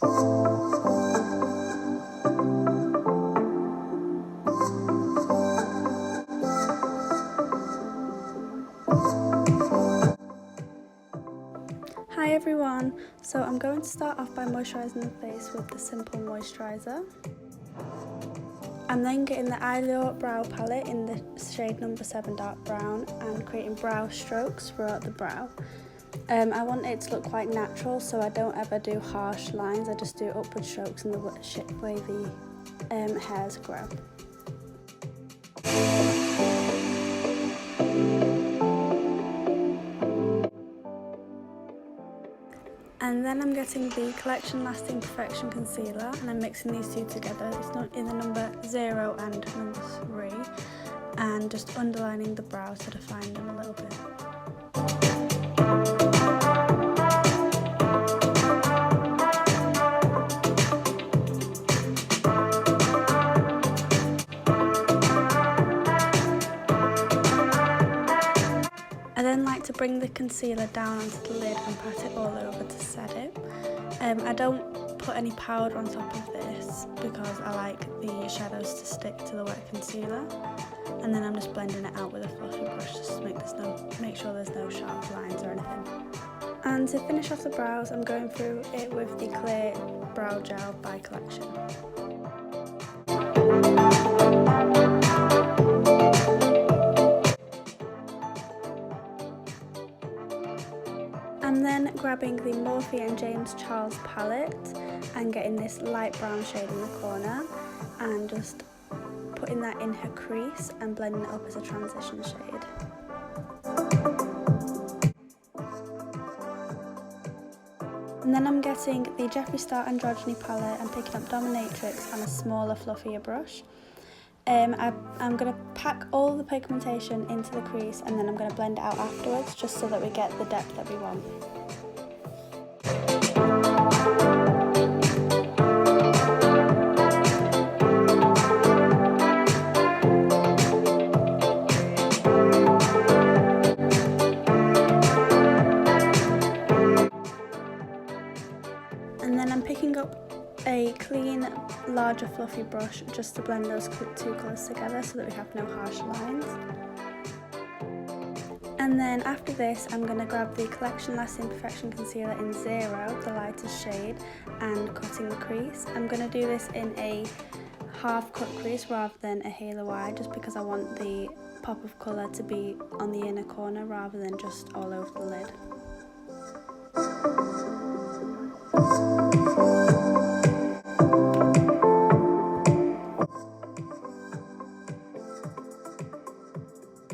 Hi everyone, so I'm going to start off by moisturising the face with the Simple Moisturiser. I'm then getting the Eyelure Brow Palette in the shade number 7 Dark Brown and creating brow strokes throughout the brow. I want it to look quite natural, so I don't ever do harsh lines, I just do upward strokes in the way the hairs grow. And then I'm getting the Collection Lasting Perfection Concealer and I'm mixing these two together. It's not in the number 0 and number 3, and just underlining the brows to define them a little bit. I then like to bring the concealer down onto the lid and pat it all over to set it. I don't put any powder on top of this because I like the shadows to stick to the wet concealer, and then I'm just blending it out with a fluffy brush just to make sure there's no sharp lines or anything. And to finish off the brows, I'm going through it with the Clear Brow Gel by Collection. I'm then grabbing the Morphe and James Charles palette and getting this light brown shade in the corner and just putting that in her crease and blending it up as a transition shade. And then I'm getting the Jeffree Star Androgyny palette and picking up Dominatrix on a smaller, fluffier brush. I'm going to pack all the pigmentation into the crease and then I'm going to blend it out afterwards just so that we get the depth that we want. And then I'm picking up a clean, larger fluffy brush just to blend those two colours together so that we have no harsh lines. And then after this I'm going to grab the Collection Lasting Perfection Concealer in 0, the lightest shade, and cutting the crease. I'm going to do this in a half cut crease rather than a halo wide, just because I want the pop of colour to be on the inner corner rather than just all over the lid.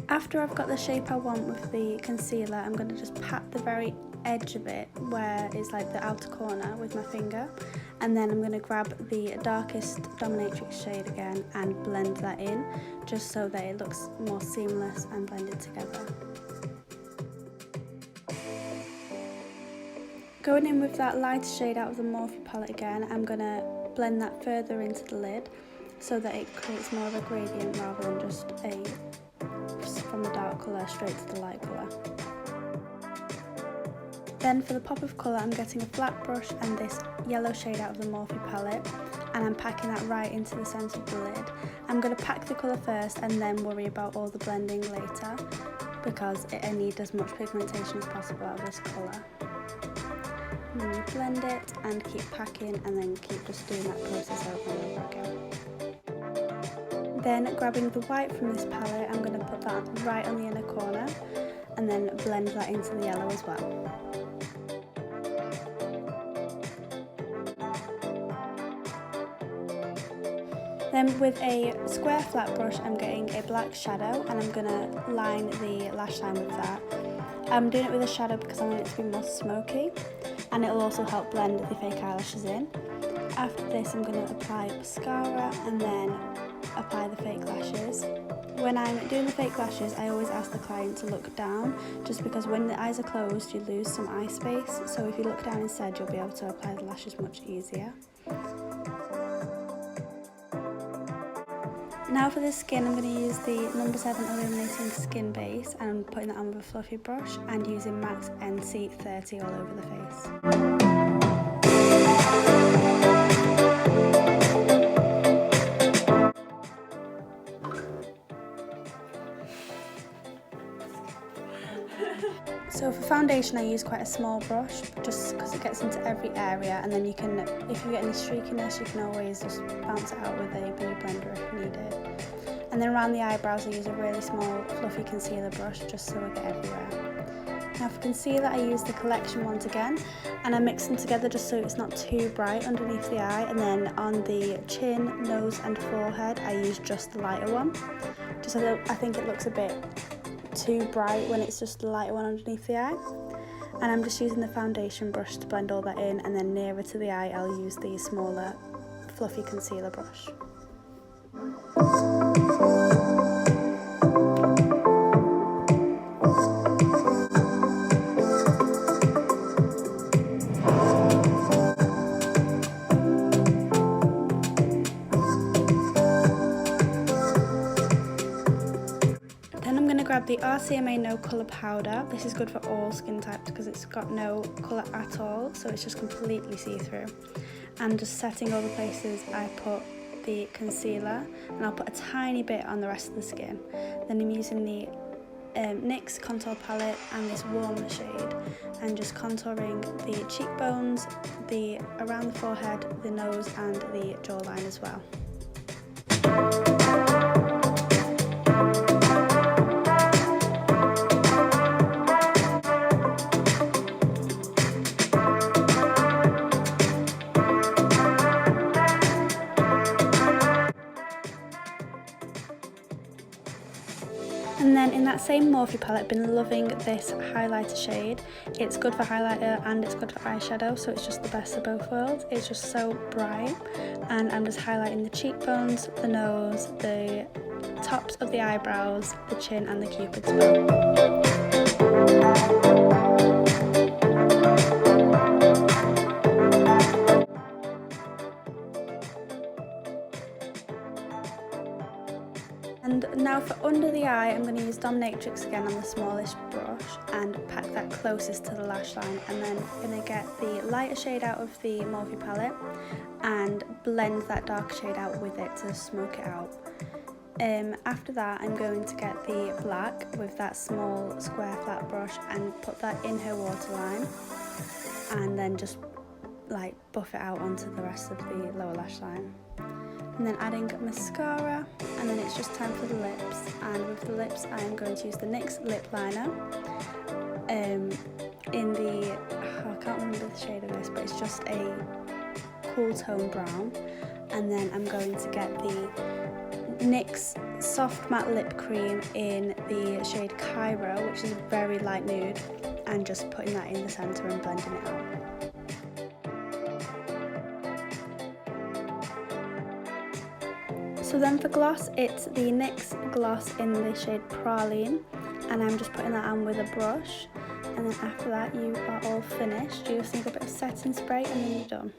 After I've got the shape I want with the concealer, I'm going to just pat the very edge of it where it's like the outer corner with my finger, and then I'm going to grab the darkest Dominatrix shade again and blend that in just so that it looks more seamless and blended together. Going in with that lighter shade out of the Morphe palette again, I'm going to blend that further into the lid so that it creates more of a gradient rather than just from the dark colour straight to the light colour. Then for the pop of colour, I'm getting a flat brush and this yellow shade out of the Morphe palette, and I'm packing that right into the centre of the lid. I'm going to pack the colour first and then worry about all the blending later because I need as much pigmentation as possible out of this colour. And then you blend it and keep packing and then keep just doing that process over and over again. Then grabbing the white from this palette, I'm going to put that right on the inner corner and then blend that into the yellow as well. Then with a square flat brush, I'm getting a black shadow and I'm going to line the lash line with that. I'm doing it with a shadow because I want it to be more smoky, and it will also help blend the fake eyelashes in. After this, I'm going to apply mascara and then apply the fake lashes. When I'm doing the fake lashes, I always ask the client to look down, just because when the eyes are closed you lose some eye space, so if you look down instead you'll be able to apply the lashes much easier. Now for the skin, I'm going to use the number 7 Illuminating Skin Base, and I'm putting that on with a fluffy brush and using MAC NC30 all over the face. foundation I use quite a small brush just because it gets into every area, and then you can, if you get any streakiness, you can always just bounce it out with a beauty blender if needed. And then around the eyebrows I use a really small fluffy concealer brush just so I get everywhere. Now for concealer I use the Collection ones again, and I mix them together just so it's not too bright underneath the eye, and then on the chin, nose and forehead I use just the lighter one. Just so I think it looks a bit too bright when it's just the lighter one underneath the eye. And I'm just using the foundation brush to blend all that in, and then nearer to the eye I'll use the smaller fluffy concealer brush. Grab the RCMA No Colour Powder. This is good for all skin types because it's got no colour at all, so it's just completely see-through. And just setting all the places I put the concealer, and I'll put a tiny bit on the rest of the skin. Then I'm using the NYX contour palette and this warmer shade, and just contouring the cheekbones, around the forehead, the nose and the jawline as well. And then in that same Morphe palette, I've been loving this highlighter shade. It's good for highlighter and it's good for eyeshadow, so it's just the best of both worlds. It's just so bright, and I'm just highlighting the cheekbones, the nose, the tops of the eyebrows, the chin and the cupid's bow. And now for under the eye, I'm going to use Dominatrix again on the smallest brush and pack that closest to the lash line, and then I'm going to get the lighter shade out of the Morphe palette and blend that dark shade out with it to smoke it out. After that I'm going to get the black with that small square flat brush and put that in her waterline, and then just like buff it out onto the rest of the lower lash line. And then adding mascara, and then it's just time for the lips. And with the lips I am going to use the NYX lip liner in the, I can't remember the shade of this, but it's just a cool tone brown. And then I'm going to get the NYX soft matte lip cream in the shade Cairo, which is a very light nude, and just putting that in the centre and blending it out. So then for gloss, it's the NYX gloss in the shade Praline, and I'm just putting that on with a brush, and then after that you are all finished. You just need a bit of setting spray and then you're done.